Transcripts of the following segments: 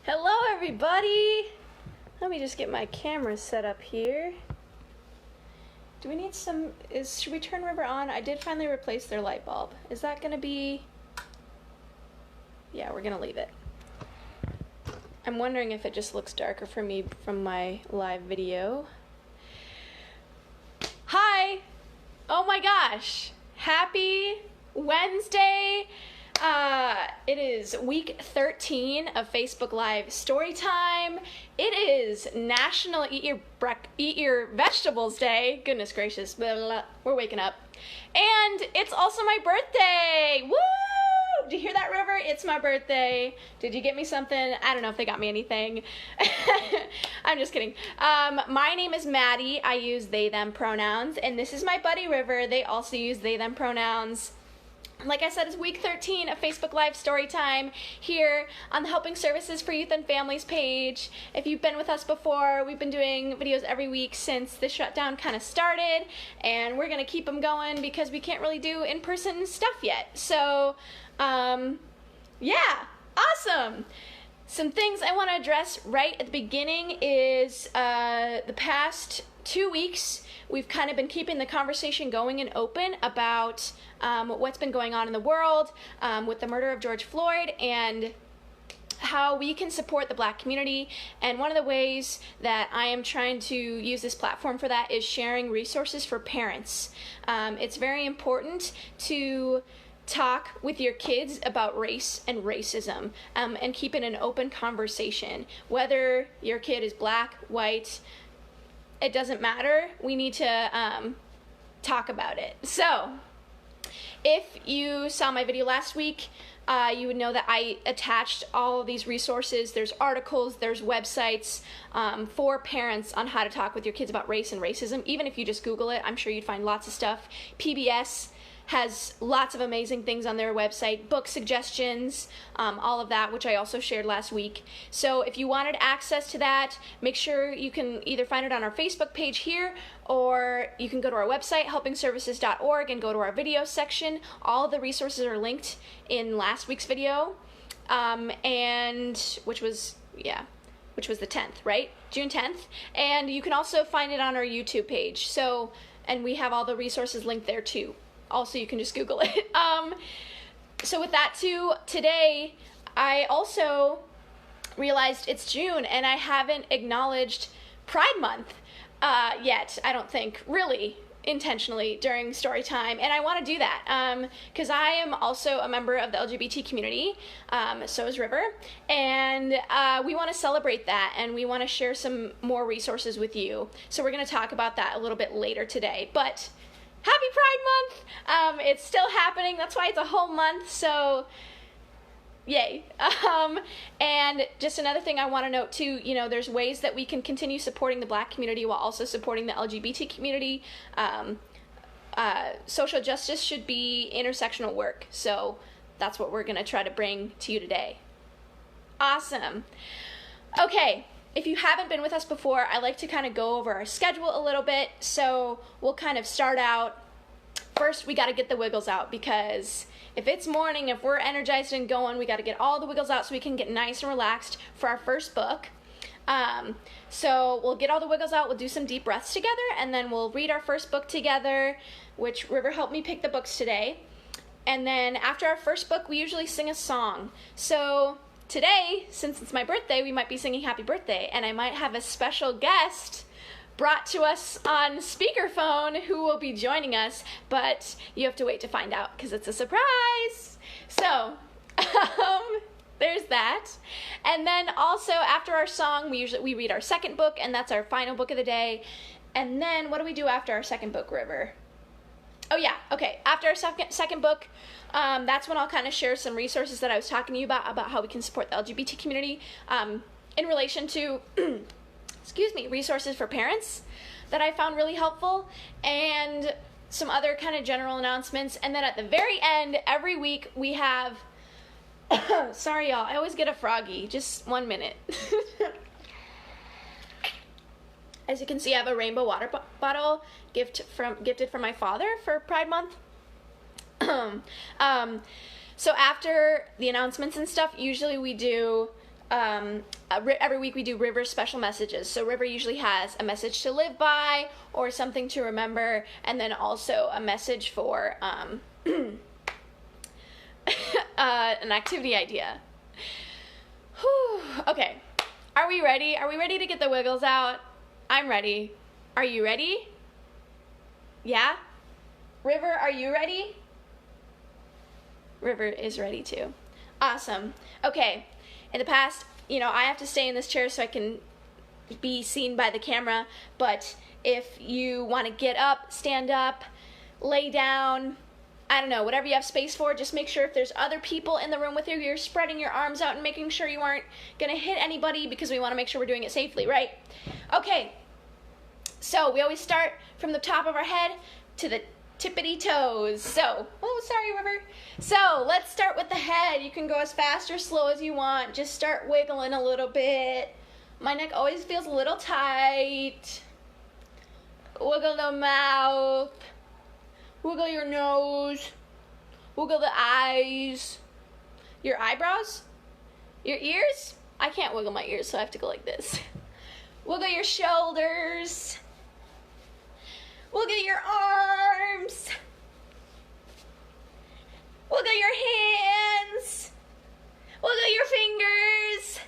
Hello everybody! Let me just get my camera set up here. Do we need some, should we turn River on? I did finally replace their light bulb. Is that gonna be, yeah, we're gonna leave it. I'm wondering if it just looks darker for me from my live video. Hi! Oh my gosh! Happy Wednesday! It is week 13 of Facebook Live Storytime. It is National Eat Your Vegetables Day. Goodness gracious, blah, blah, blah. We're waking up. And it's also my birthday! Woo! Did you hear that, River? It's my birthday. Did you get me something? I don't know if they got me anything. I'm just kidding. My name is Maddie. I use they, them pronouns. And this is my buddy, River. They also use they, them pronouns. Like I said, it's week 13 of Facebook Live Storytime here on the Helping Services for Youth and Families page. If you've been with us before, we've been doing videos every week since the shutdown kind of started, and we're going to keep them going because we can't really do in-person stuff yet. So, yeah, awesome! Some things I want to address right at the beginning is the past 2 weeks, we've kind of been keeping the conversation going and open about what's been going on in the world with the murder of George Floyd and how we can support the Black community. And one of the ways that I am trying to use this platform for that is sharing resources for parents. It's very important to talk with your kids about race and racism and keep it an open conversation. Whether your kid is Black, white, it doesn't matter. We need to talk about it. So, if you saw my video last week, you would know that I attached all of these resources. There's articles, there's websites for parents on how to talk with your kids about race and racism. Even if you just Google it, I'm sure you'd find lots of stuff. PBS has lots of amazing things on their website, book suggestions, all of that, which I also shared last week. So if you wanted access to that, make sure you can either find it on our Facebook page here, or you can go to our website, helpingservices.org, and go to our video section. All of the resources are linked in last week's video, and which was the 10th, right? June 10th. And you can also find it on our YouTube page. So, and we have all the resources linked there too. Also, you can just Google it. So with that too, today I also realized it's June and I haven't acknowledged Pride Month yet, I don't think, really intentionally during story time, and I want to do that because I am also a member of the LGBT community, so is River, and we want to celebrate that and we want to share some more resources with you. So we're going to talk about that a little bit later today, but Happy Pride Month! It's still happening, that's why it's a whole month, so yay. And just another thing I want to note too, you know, there's ways that we can continue supporting the Black community while also supporting the LGBT community. Social justice should be intersectional work, so that's what we're going to try to bring to you today. Awesome. Okay. If you haven't been with us before, I like to kind of go over our schedule a little bit. So we'll kind of start out. First, we got to get the wiggles out because if it's morning, if we're energized and going, we got to get all the wiggles out so we can get nice and relaxed for our first book. So we'll get all the wiggles out, we'll do some deep breaths together, and then we'll read our first book together, which River helped me pick the books today. And then after our first book, we usually sing a song. So today, since it's my birthday, we might be singing Happy Birthday, and I might have a special guest brought to us on speakerphone who will be joining us, but you have to wait to find out because it's a surprise. So, there's that. And then also after our song, we read our second book, and that's our final book of the day. And then what do we do after our second book, River? Oh yeah, okay. After our second book, that's when I'll kind of share some resources that I was talking to you about how we can support the LGBT community in relation to, resources for parents that I found really helpful, and some other kind of general announcements. And then at the very end, every week we have, sorry y'all, I always get a froggy, just 1 minute. As you can see, I have a rainbow water bottle gifted from my father for Pride Month. So after the announcements and stuff, usually we do every week we do River's special messages. So River usually has a message to live by or something to remember, and then also a message for an activity idea. Whew. Okay, are we ready? Are we ready to get the wiggles out? I'm ready. Are you ready? Yeah? River, are you ready? River is ready too. Awesome. Okay, in the past, you know, I have to stay in this chair so I can be seen by the camera, but if you want to get up, stand up, lay down, I don't know, whatever you have space for, just make sure if there's other people in the room with you, you're spreading your arms out and making sure you aren't going to hit anybody, because we want to make sure we're doing it safely, right? Okay, so we always start from the top of our head to the tippity toes. So, oh, sorry, River. So, let's start with the head. You can go as fast or slow as you want. Just start wiggling a little bit. My neck always feels a little tight. Wiggle the mouth. Wiggle your nose. Wiggle the eyes. Your eyebrows? Your ears? I can't wiggle my ears, so I have to go like this. Wiggle your shoulders. Wiggle your arms. Wiggle your hands. Wiggle your fingers.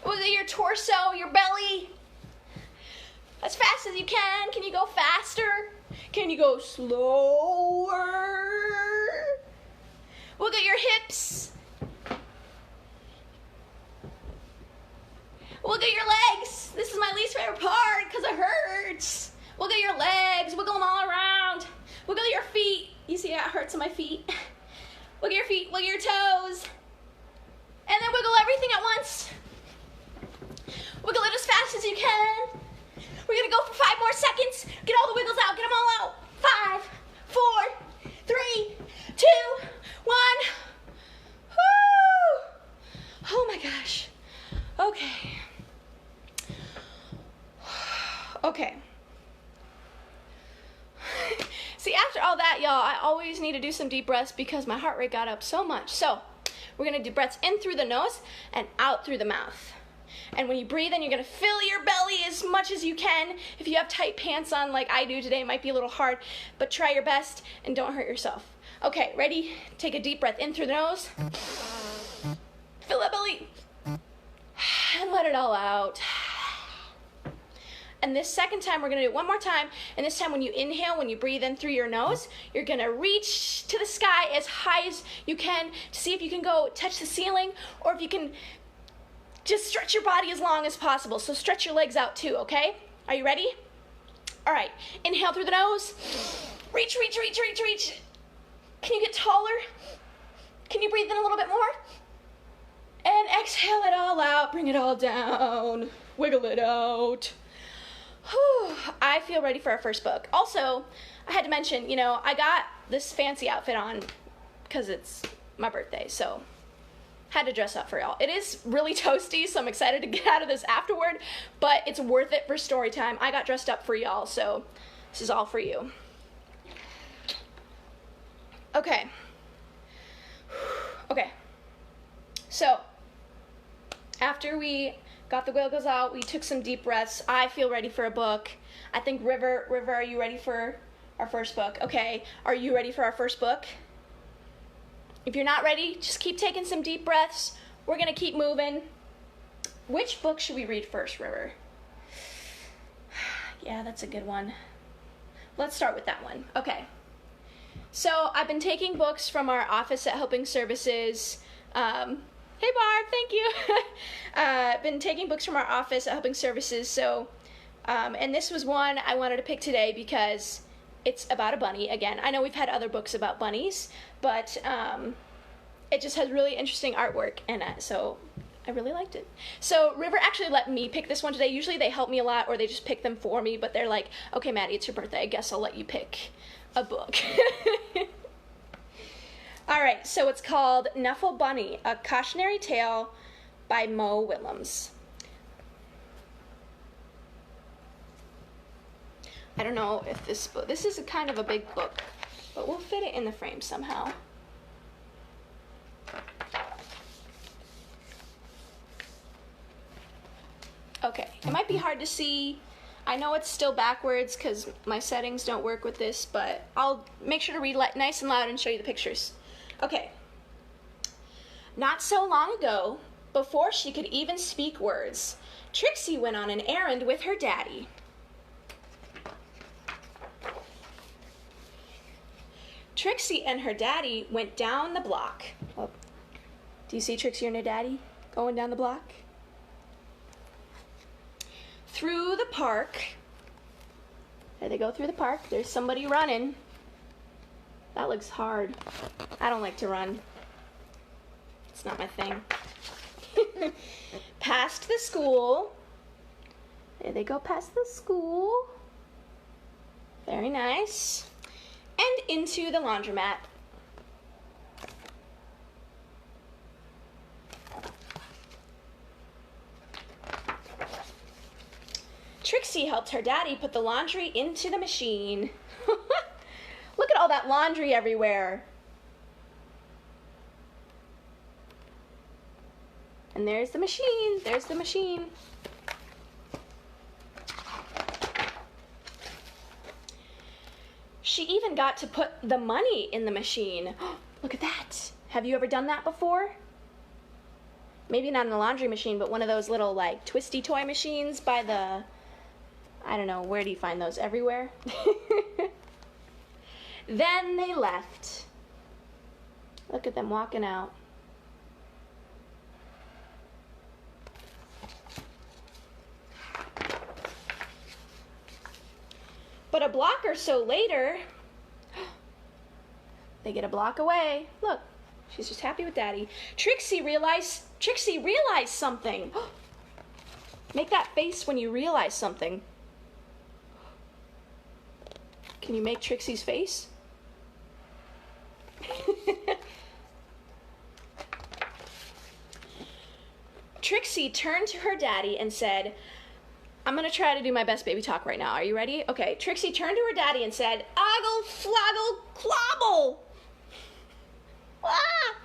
Wiggle your torso, your belly. As fast as you can. Can you go faster? Can you go slower? Wiggle your hips. Wiggle your legs. This is my least favorite part because it hurts. Wiggle your legs. Wiggle them all around. Wiggle your feet. You see how it hurts on my feet? Wiggle your feet. Wiggle your toes. And then wiggle everything at once. Wiggle it as fast as you can. We're going to go for 5 more seconds. Get all the wiggles out. Get them all out. 5, 4, 3, 2, 1. Woo! Oh my gosh. Okay. Okay. See, after all that, y'all, I always need to do some deep breaths because my heart rate got up so much. So, we're going to do breaths in through the nose and out through the mouth. And when you breathe in, you're going to fill your belly as much as you can. If you have tight pants on like I do today, it might be a little hard, but try your best and don't hurt yourself. Okay, ready? Take a deep breath in through the nose. Fill that belly. And let it all out. And this second time, we're going to do it one more time. And this time when you inhale, when you breathe in through your nose, you're going to reach to the sky as high as you can to see if you can go touch the ceiling, or if you can just stretch your body as long as possible. So stretch your legs out too, okay? Are you ready? All right. Inhale through the nose. Reach, reach, reach, reach, reach. Can you get taller? Can you breathe in a little bit more? And exhale it all out. Bring it all down. Wiggle it out. Whew, I feel ready for our first book. Also, I had to mention, you know, I got this fancy outfit on because it's my birthday, so had to dress up for y'all. It is really toasty, so I'm excited to get out of this afterward, but it's worth it for story time. I got dressed up for y'all, so this is all for you. Okay. Okay. So, after we got the wiggles out, we took some deep breaths. I feel ready for a book. I think River, are you ready for our first book? Okay, are you ready for our first book? If you're not ready, just keep taking some deep breaths. We're gonna keep moving. Which book should we read first, River? Yeah, that's a good one. Let's start with that one. Okay. So I've been taking books from our office at Helping Services. Hey Barb, thank you. I've been taking books from our office at Helping Services, so, and this was one I wanted to pick today because it's about a bunny. Again, I know we've had other books about bunnies, but it just has really interesting artwork, and so I really liked it. So River actually let me pick this one today. Usually they help me a lot, or they just pick them for me, but they're like, okay, Maddie, it's your birthday. I guess I'll let you pick a book. All right, so it's called Knuffle Bunny, a Cautionary Tale by Willems. I don't know if this book, this is a kind of a big book, but we'll fit it in the frame somehow. Okay, it might be hard to see. I know it's still backwards because my settings don't work with this, but I'll make sure to read nice and loud and show you the pictures. Okay. Not so long ago, before she could even speak words, Trixie went on an errand with her daddy. Trixie and her daddy went down the block. Oh. Do you see Trixie and her daddy going down the block? Through the park. There they go through the park. There's somebody running. That looks hard. I don't like to run. It's not my thing. Past the school. There they go past the school. Very nice. And into the laundromat. Trixie helped her daddy put the laundry into the machine. Look at all that laundry everywhere. And there's the machine. There's the machine. She even got to put the money in the machine. Look at that. Have you ever done that before? Maybe not in a laundry machine, but one of those little like twisty toy machines by the, I don't know, where do you find those? Everywhere? Then they left. Look at them walking out. But a block or so later, they get a block away. Look, she's just happy with Daddy. Trixie realized something. Make that face when you realize something. Can you make Trixie's face? Trixie turned to her daddy and said, I'm going to try to do my best baby talk right now. Are you ready? Okay. Trixie turned to her daddy and said, Oggle, floggle, clobble. Ah!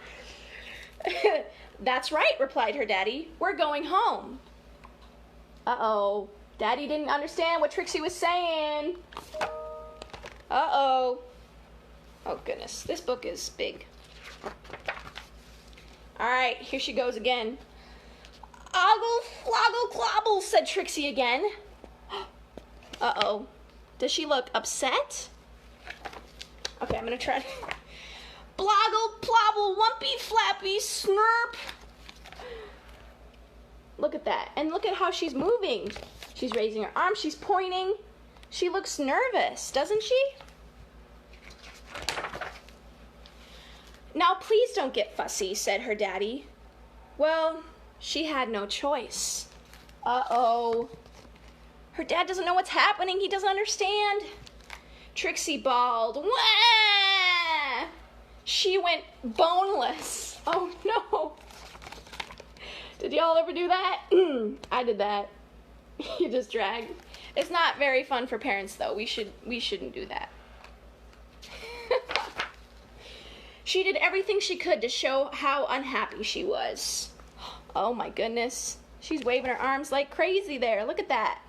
That's right, replied her daddy. We're going home. Uh-oh. Daddy didn't understand what Trixie was saying. Uh-oh. Oh, goodness. This book is big. All right, here she goes again. Oggle, floggle, clobble, said Trixie again. Uh-oh. Does she look upset? Okay, I'm going to try. Bloggle, plobble, lumpy, flappy, snurp. Look at that. And look at how she's moving. She's raising her arms. She's pointing. She looks nervous, doesn't she? Now, please don't get fussy, said her daddy. Well, she had no choice. Uh-oh. Her dad doesn't know what's happening. He doesn't understand. Trixie bawled. Wah! She went boneless. Oh, no. Did y'all ever do that? I did that. You just drag. It's not very fun for parents, though. We shouldn't do that. She did everything she could to show how unhappy she was. Oh my goodness. She's waving her arms like crazy there. Look at that.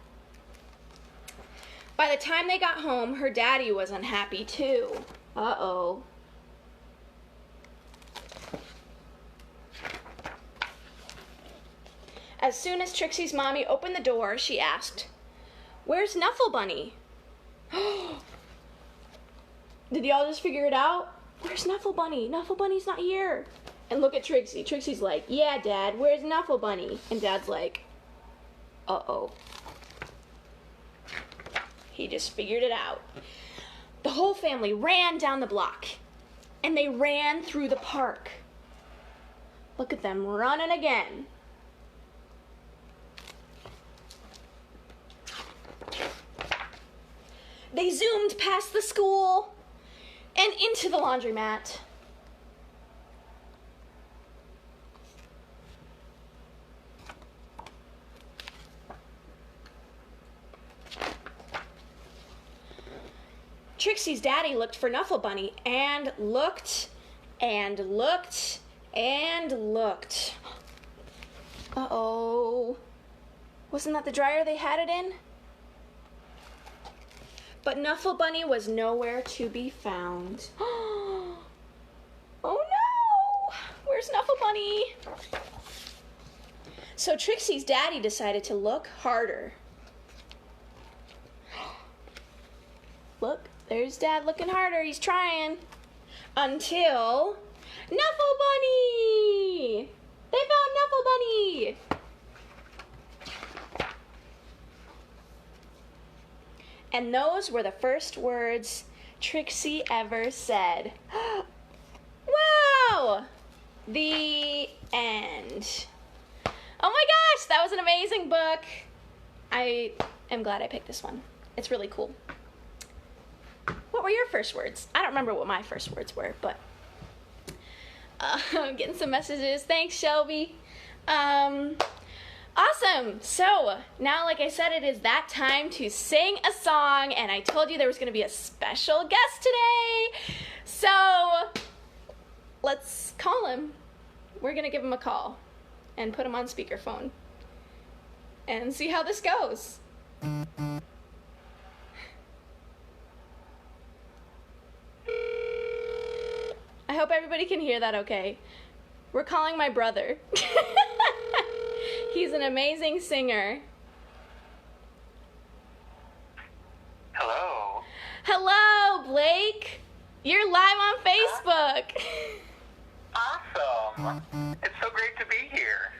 By the time they got home, her daddy was unhappy too. Uh-oh. As soon as Trixie's mommy opened the door, she asked, "Where's Knuffle Bunny?" Did y'all just figure it out? Where's Knuffle Bunny? Knuffle Bunny's not here. And look at Trixie. Trixie's like, yeah, Dad, where's Knuffle Bunny? And Dad's like, uh-oh. He just figured it out. The whole family ran down the block. And they ran through the park. Look at them running again. They zoomed past the school and into the laundromat. Trixie's daddy looked for Knuffle Bunny and looked and looked and looked. Uh-oh. Wasn't that the dryer they had it in? But Knuffle Bunny was nowhere to be found. Oh no! Where's Knuffle Bunny? So Trixie's daddy decided to look harder. Look, there's Dad looking harder. He's trying. Until Knuffle Bunny! They found Knuffle Bunny! And those were the first words Trixie ever said. Wow! The end. Oh my gosh, that was an amazing book. I am glad I picked this one. It's really cool. What were your first words? I don't remember what my first words were, but I'm getting some messages. Thanks, Shelby. Awesome. So now, like I said, it is that time to sing a song, and I told you there was going to be a special guest today. So let's call him. We're going to give him a call and put him on speakerphone and see how this goes. I hope everybody can hear that okay. We're calling my brother. He's an amazing singer. Hello. Hello, Blake. You're live on Facebook. Awesome. It's so great to be here.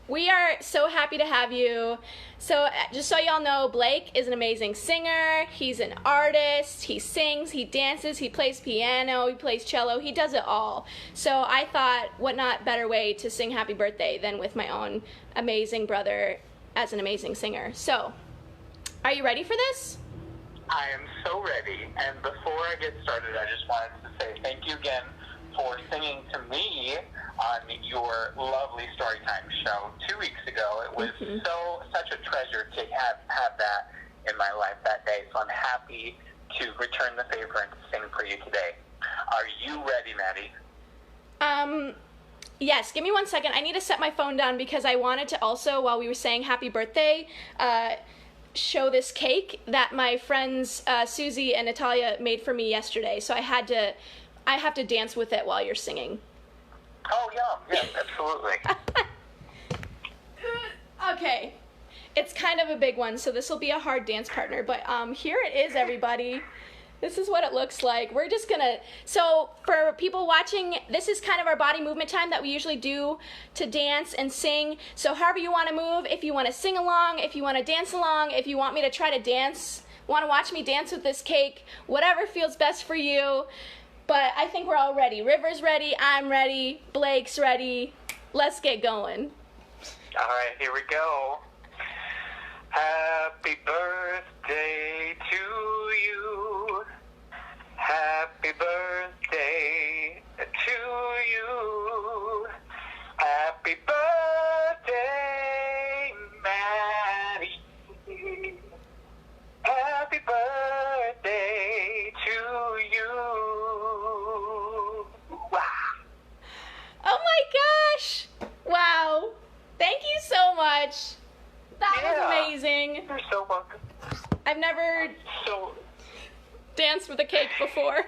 We are so happy to have you. So just so y'all know, Blake is an amazing singer. He's an artist. He sings, he dances, he plays piano, he plays cello. He does it all. So I thought, what not better way to sing happy birthday than with my own amazing brother as an amazing singer. So, are you ready for this? I am so ready. And before I get started, I just wanted to say thank you again for singing to me on your lovely Storytime show 2 weeks ago. It was such a treasure to have that in my life that day. So I'm happy to return the favor and sing for you today. Are you ready, Maddie? Yes, give me 1 second. I need to set my phone down because I wanted to also, while we were saying happy birthday, show this cake that my friends Susie and Natalia made for me yesterday. So I have to dance with it while you're singing. Oh, yeah. Yes, absolutely. Okay. It's kind of a big one, so this will be a hard dance partner. But here it is, everybody. This is what it looks like. We're just gonna, so for people watching, this is kind of our body movement time that we usually do to dance and sing. So however you want to move, if you want to sing along, if you want to dance along, if you want me to try to dance, want to watch me dance with this cake, whatever feels best for you. But I think we're all ready. River's ready, I'm ready, Blake's ready. Let's get going. All right, here we go. Happy birthday to you. Happy birthday to you. Happy birthday, Maddie. Happy birthday to you. Wow. Oh my gosh. Wow. Thank you so much. That was amazing. You're so welcome. I've never danced with a cake before.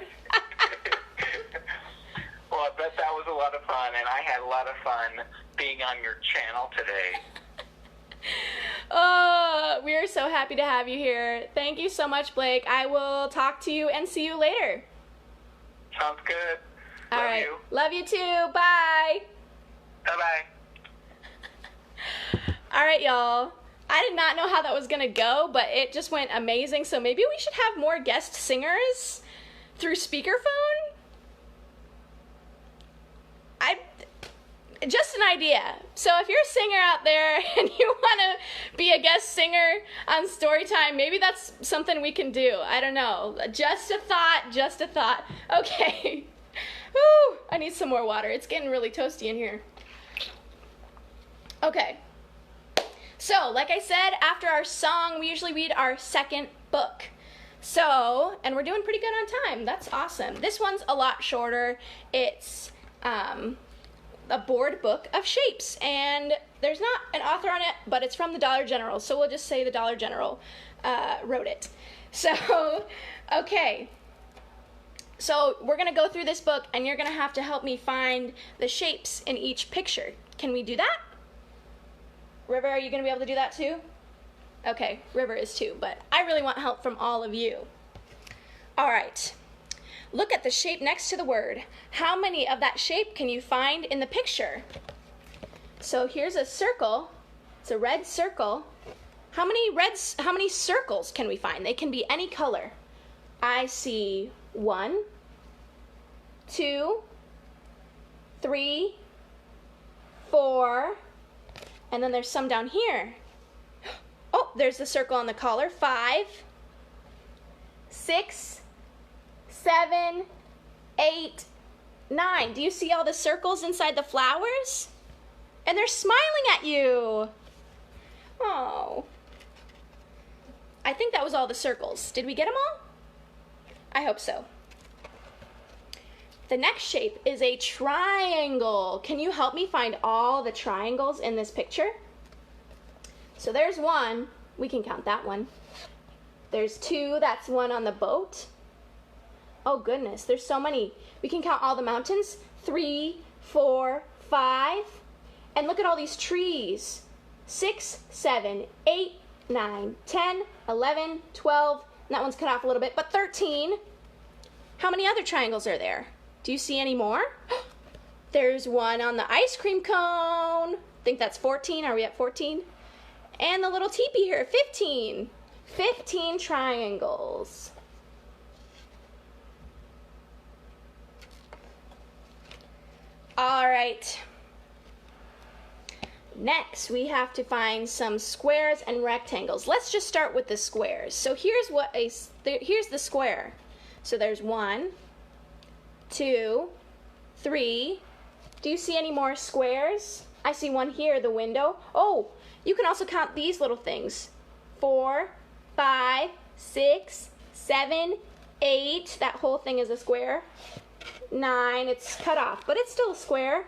Well, I bet that was a lot of fun, and I had a lot of fun being on your channel today. Oh, we are so happy to have you here. Thank you so much, Blake. I will talk to you and see you later. Sounds good. All right. Love you too. Bye. Bye-bye. All right, y'all. I did not know how that was going to go, but it just went amazing. So maybe we should have more guest singers through speakerphone? Just an idea. So if you're a singer out there and you want to be a guest singer on Storytime, maybe that's something we can do. I don't know. Just a thought, just a thought. Okay. Whew, I need some more water. It's getting really toasty in here. Okay. So, like I said, after our song, we usually read our second book. So, and we're doing pretty good on time. That's awesome. This one's a lot shorter. It's a board book of shapes, and there's not an author on it, but it's from the Dollar General, so we'll just say the Dollar General wrote it. So, okay. So we're going to go through this book, and you're going to have to help me find the shapes in each picture. Can we do that? River, are you going to be able to do that too? Okay, River is too, but I really want help from all of you. All right. Look at the shape next to the word. How many of that shape can you find in the picture? So here's a circle. It's a red circle. How many circles can we find? They can be any color. I see 1, 2, 3, 4, and then there's some down here. Oh, there's the circle on the collar. 5, 6, 7, 8, 9. Do you see all the circles inside the flowers? And they're smiling at you. Oh. I think that was all the circles. Did we get them all? I hope so. The next shape is a triangle. Can you help me find all the triangles in this picture? So there's 1. We can count that one. There's 2. That's 1 on the boat. Oh goodness, there's so many. We can count all the mountains. 3, 4, 5. And look at all these trees. 6, 7, 8, 9, 10, 11, 12. And that one's cut off a little bit, but 13. How many other triangles are there? Do you see any more? There's 1 on the ice cream cone. I think that's 14. Are we at 14? And the little teepee here, 15. 15 triangles. All right. Next, we have to find some squares and rectangles. Let's just start with the squares. So here's the square. So there's 1, 2, 3. Do you see any more squares? I see one here, the window. Oh, you can also count these little things. 4, 5, 6, 7, 8. That whole thing is a square. 9, it's cut off, but it's still a square.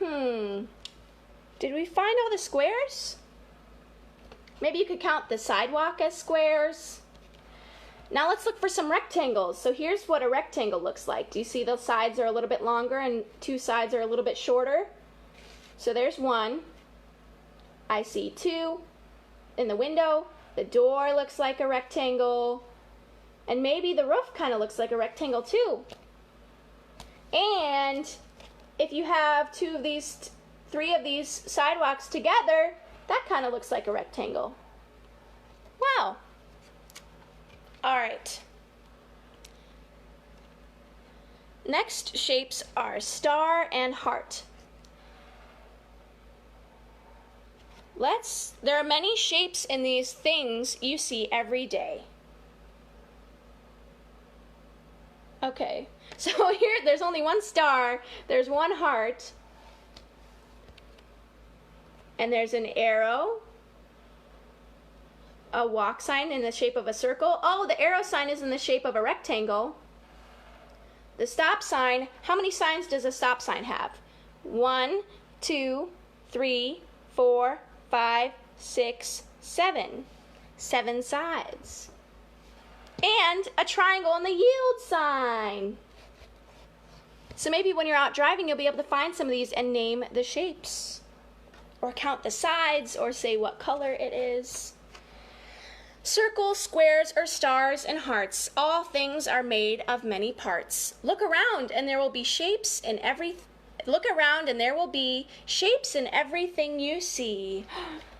Did we find all the squares? Maybe you could count the sidewalk as squares. Now let's look for some rectangles. So here's what a rectangle looks like. Do you see those sides are a little bit longer and 2 sides are a little bit shorter? So there's 1. I see 2 in the window. The door looks like a rectangle. And maybe the roof kind of looks like a rectangle too. And if you have 3 of these sidewalks together, that kind of looks like a rectangle. Wow. All right. Next shapes are star and heart. There are many shapes in these things you see every day. Okay, so here there's only 1 star, there's 1 heart, and there's an arrow, a walk sign in the shape of a circle. Oh, the arrow sign is in the shape of a rectangle. The stop sign, how many signs does a stop sign have? 1, 2, 3, 4, 5, 6, 7. 7 sides. And a triangle in the yield sign. So maybe when you're out driving, you'll be able to find some of these and name the shapes. Or count the sides, or say what color it is. Circles, squares, or stars and hearts, all things are made of many parts. Look around and there will be shapes in Look around and there will be shapes in everything you see.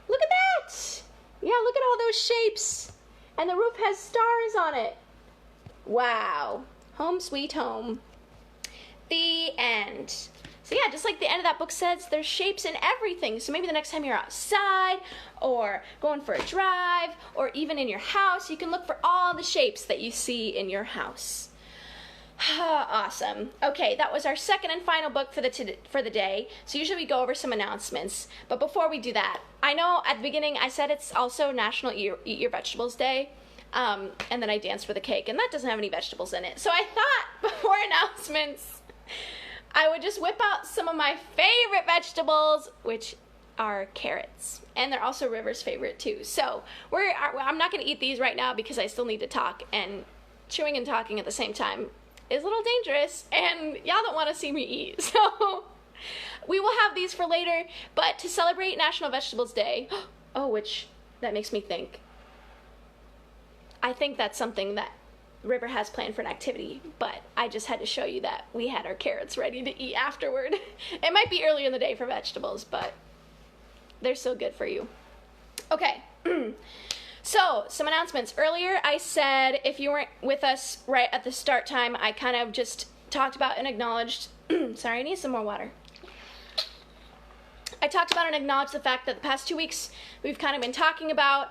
Look at that! Yeah, look at all those shapes. And the roof has stars on it. Wow. Home sweet home. The end. So yeah, just like the end of that book says, there's shapes in everything. So maybe the next time you're outside or going for a drive or even in your house, you can look for all the shapes that you see in your house. Awesome. Okay, that was our second and final book for the day. So usually we go over some announcements. But before we do that, I know at the beginning I said it's also National Eat Your Vegetables Day. And then I danced with a cake, and that doesn't have any vegetables in it. So I thought before announcements, I would just whip out some of my favorite vegetables, which are carrots. And they're also River's favorite too. So I'm not going to eat these right now because I still need to talk, and chewing and talking at the same time is a little dangerous, and y'all don't want to see me eat. So we will have these for later, but to celebrate National Vegetables Day, which that makes me think, I think that's something that River has planned for an activity, but I just had to show you that we had our carrots ready to eat afterward. It might be early in the day for vegetables, but they're so good for you. Okay, so some announcements. Earlier I said if you weren't with us right at the start time, I kind of just talked about and acknowledged, sorry, I need some more water. I talked about and acknowledged the fact that the past 2 weeks we've kind of been talking about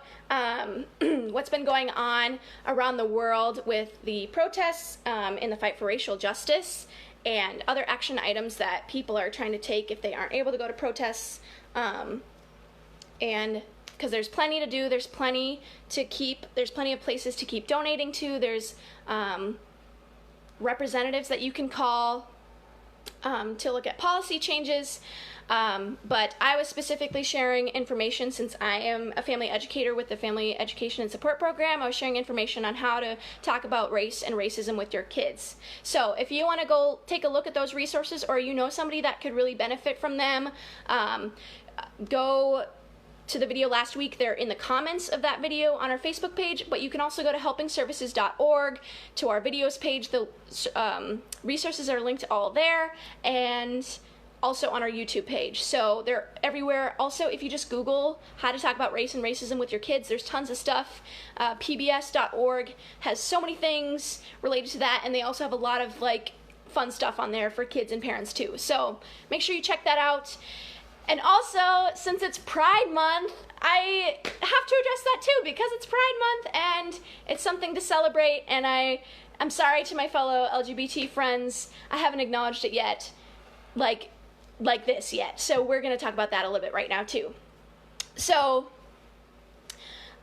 what's been going on around the world with the protests in the fight for racial justice and other action items that people are trying to take if they aren't able to go to protests. And because there's plenty to do, there's plenty of places to keep donating to. There's representatives that you can call to look at policy changes. But I was specifically sharing information since I am a family educator with the Family Education and Support Program. I was sharing information on how to talk about race and racism with your kids. So if you want to go take a look at those resources, or you know somebody that could really benefit from them, go to the video last week. They're in the comments of that video on our Facebook page, but you can also go to helpingservices.org to our videos page. The resources are linked all there, and also on our YouTube page. So they're everywhere. Also, if you just Google how to talk about race and racism with your kids, there's tons of stuff. pbs.org has so many things related to that, and they also have a lot of fun stuff on there for kids and parents too. So make sure you check that out. And also, since it's Pride Month, I have to address that too, because it's Pride Month and it's something to celebrate, and I'm sorry to my fellow LGBT friends, I haven't acknowledged it yet, like this yet. So we're going to talk about that a little bit right now too. So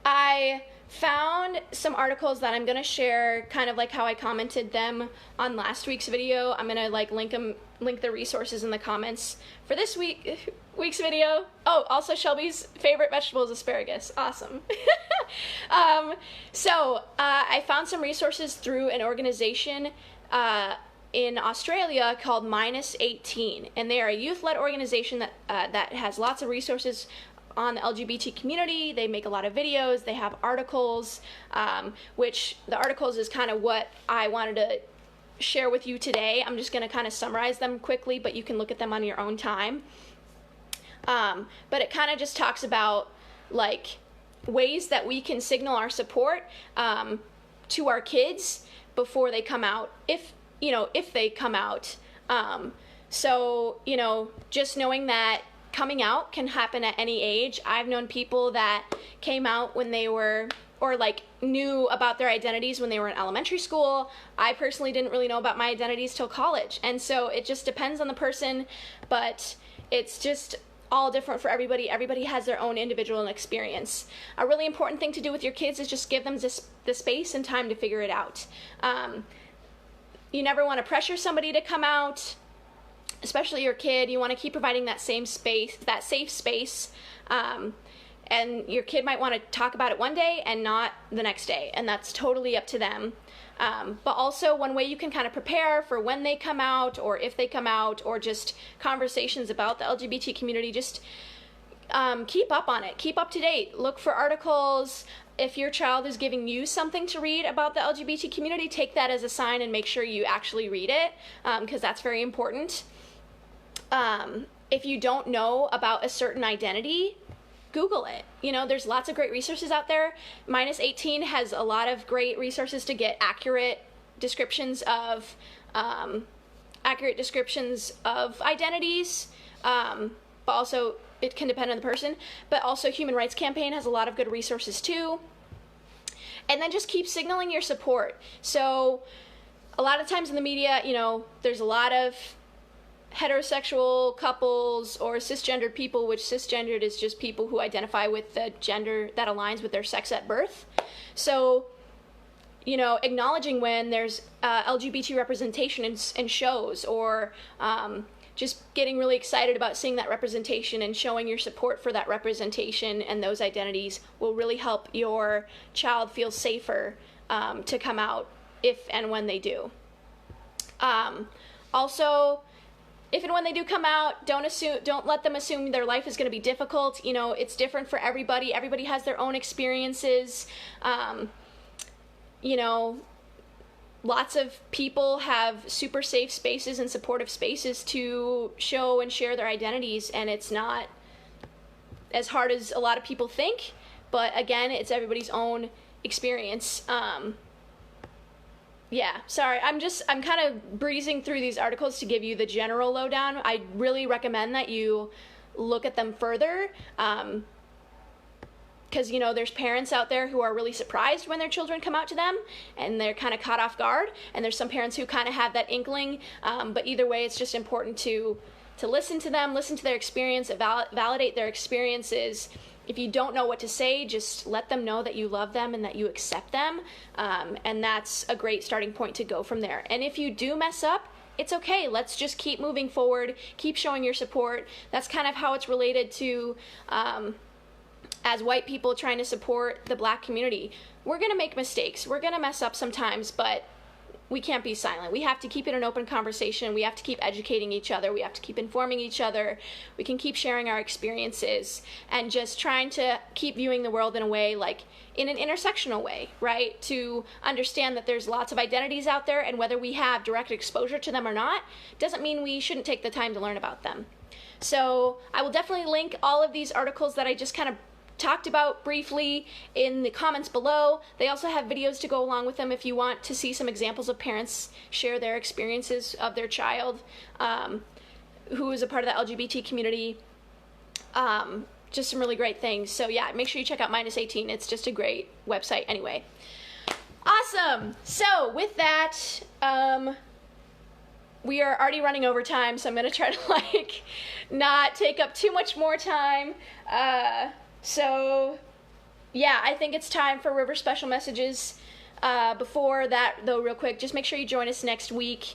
I found some articles that I'm going to share, kind of like how I commented them on last week's video. I'm going to link the resources in the comments for this week's video. Oh, also Shelby's favorite vegetable is asparagus. Awesome. So I found some resources through an organization in Australia called Minus 18, and they are a youth-led organization that has lots of resources on the LGBT community. They make a lot of videos. They have articles, which the articles is kind of what I wanted to share with you today. I'm just going to kind of summarize them quickly, but you can look at them on your own time. But it kind of just talks about ways that we can signal our support to our kids before they come out, if they come out. So, just knowing that coming out can happen at any age. I've known people that came out when they were, or knew about their identities when they were in elementary school. I personally didn't really know about my identities till college. And so it just depends on the person, but it's just all different for everybody. Everybody has their own individual experience. A really important thing to do with your kids is just give them the space and time to figure it out. You never want to pressure somebody to come out, especially your kid. You want to keep providing that safe space. And your kid might want to talk about it one day and not the next day, and that's totally up to them. But also, one way you can kind of prepare for when they come out, or if they come out, or just conversations about the LGBT community, just keep up on it. Keep up to date. Look for articles. If your child is giving you something to read about the LGBT community, take that as a sign and make sure you actually read it, because that's very important. If you don't know about a certain identity, Google it. There's lots of great resources out there. Minus 18 has a lot of great resources to get accurate descriptions of identities, but also it can depend on the person. But also Human Rights Campaign has a lot of good resources too. And then just keep signaling your support. So a lot of times in the media, there's a lot of heterosexual couples or cisgendered people, which cisgendered is just people who identify with the gender that aligns with their sex at birth. So acknowledging when there's LGBT representation in shows, or just getting really excited about seeing that representation and showing your support for that representation and those identities will really help your child feel safer to come out if and when they do. Also, if and when they do come out, don't let them assume their life is going to be difficult. It's different for everybody. Everybody has their own experiences. Lots of people have super safe spaces and supportive spaces to show and share their identities, and it's not as hard as a lot of people think, but again, it's everybody's own experience. Sorry, I'm kind of breezing through these articles to give you the general lowdown. I really recommend that you look at them further, because, there's parents out there who are really surprised when their children come out to them, and they're kind of caught off guard, and there's some parents who kind of have that inkling, but either way, it's just important to listen to them, listen to their experience, validate their experiences. If you don't know what to say, just let them know that you love them and that you accept them, and that's a great starting point to go from there. And if you do mess up, it's okay. Let's just keep moving forward, keep showing your support. That's kind of how it's related to as white people trying to support the Black community. We're going to make mistakes. We're going to mess up sometimes, but we can't be silent. We have to keep it an open conversation. We have to keep educating each other. We have to keep informing each other. We can keep sharing our experiences and just trying to keep viewing the world in a way, like in an intersectional way, right? To understand that there's lots of identities out there, and whether we have direct exposure to them or not doesn't mean we shouldn't take the time to learn about them. So I will definitely link all of these articles that I just kind of talked about briefly in the comments below. They also have videos to go along with them if you want to see some examples of parents share their experiences of their child who is a part of the LGBT community. Just some really great things. So yeah, make sure you check out Minus 18. It's just a great website anyway. Awesome. So with that, we are already running over time, so I'm going to try to not take up too much more time. So, yeah, I think it's time for River special messages. Before that, though, real quick, just make sure you join us next week.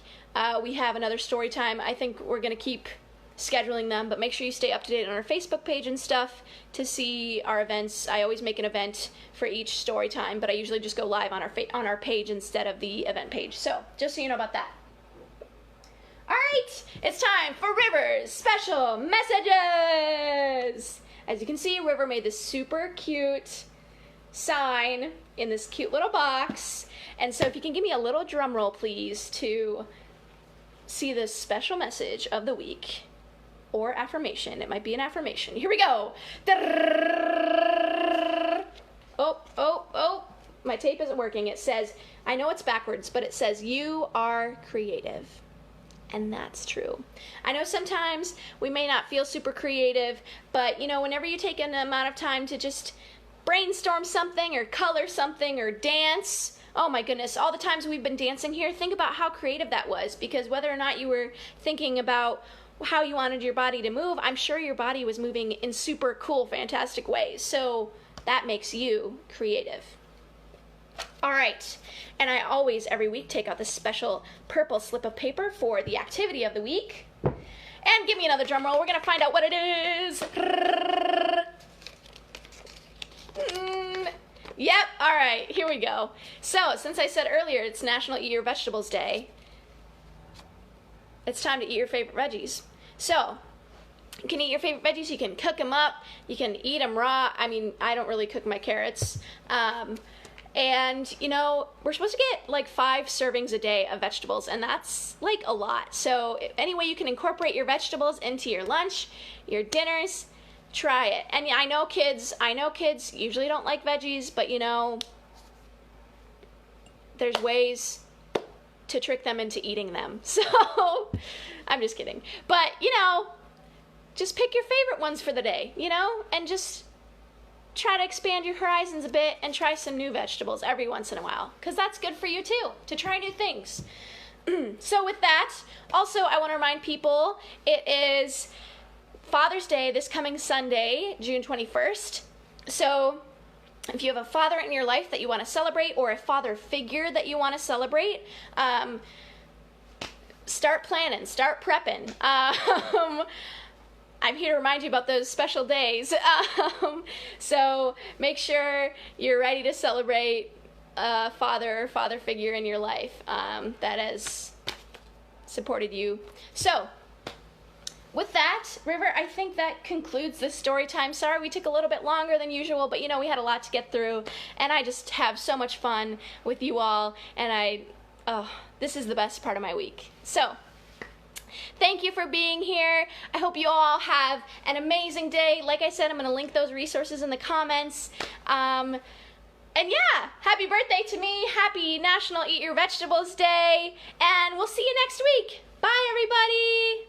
We have another story time. I think we're going to keep scheduling them, but make sure you stay up to date on our Facebook page and stuff to see our events. I always make an event for each story time, but I usually just go live on our page instead of the event page. So, just so you know about that. All right, it's time for River's special messages. As you can see, River made this super cute sign in this cute little box. And so if you can give me a little drum roll, please, to see this special message of the week or affirmation. It might be an affirmation. Here we go. Oh, my tape isn't working. It says, I know it's backwards, but it says, you are creative. And that's true. I know sometimes we may not feel super creative, but whenever you take an amount of time to just brainstorm something or color something or dance, oh my goodness, all the times we've been dancing here, think about how creative that was, because whether or not you were thinking about how you wanted your body to move, I'm sure your body was moving in super cool, fantastic ways. So that makes you creative. All right, and I always, every week, take out this special purple slip of paper for the activity of the week. And give me another drum roll. We're going to find out what it is. Yep, all right, here we go. So, since I said earlier it's National Eat Your Vegetables Day, it's time to eat your favorite veggies. So, you can eat your favorite veggies. You can cook them up. You can eat them raw. I mean, I don't really cook my carrots. And, we're supposed to get 5 servings a day of vegetables, and that's a lot. So any way you can incorporate your vegetables into your lunch, your dinners, try it. And I know kids usually don't like veggies, but there's ways to trick them into eating them. So I'm just kidding. But, just pick your favorite ones for the day, and just try to expand your horizons a bit and try some new vegetables every once in a while, because that's good for you too, to try new things. So with that, also I want to remind people it is Father's Day this coming Sunday, June 21st. So if you have a father in your life that you want to celebrate, or a father figure that you want to celebrate, start planning, start prepping. I'm here to remind you about those special days. So make sure you're ready to celebrate a father figure in your life that has supported you. So with that, River, I think that concludes this story time. Sorry we took a little bit longer than usual, but we had a lot to get through, and I just have so much fun with you all, and this is the best part of my week. So thank you for being here. I hope you all have an amazing day. Like I said, I'm going to link those resources in the comments. And yeah, happy birthday to me. Happy National Eat Your Vegetables Day. And we'll see you next week. Bye, everybody.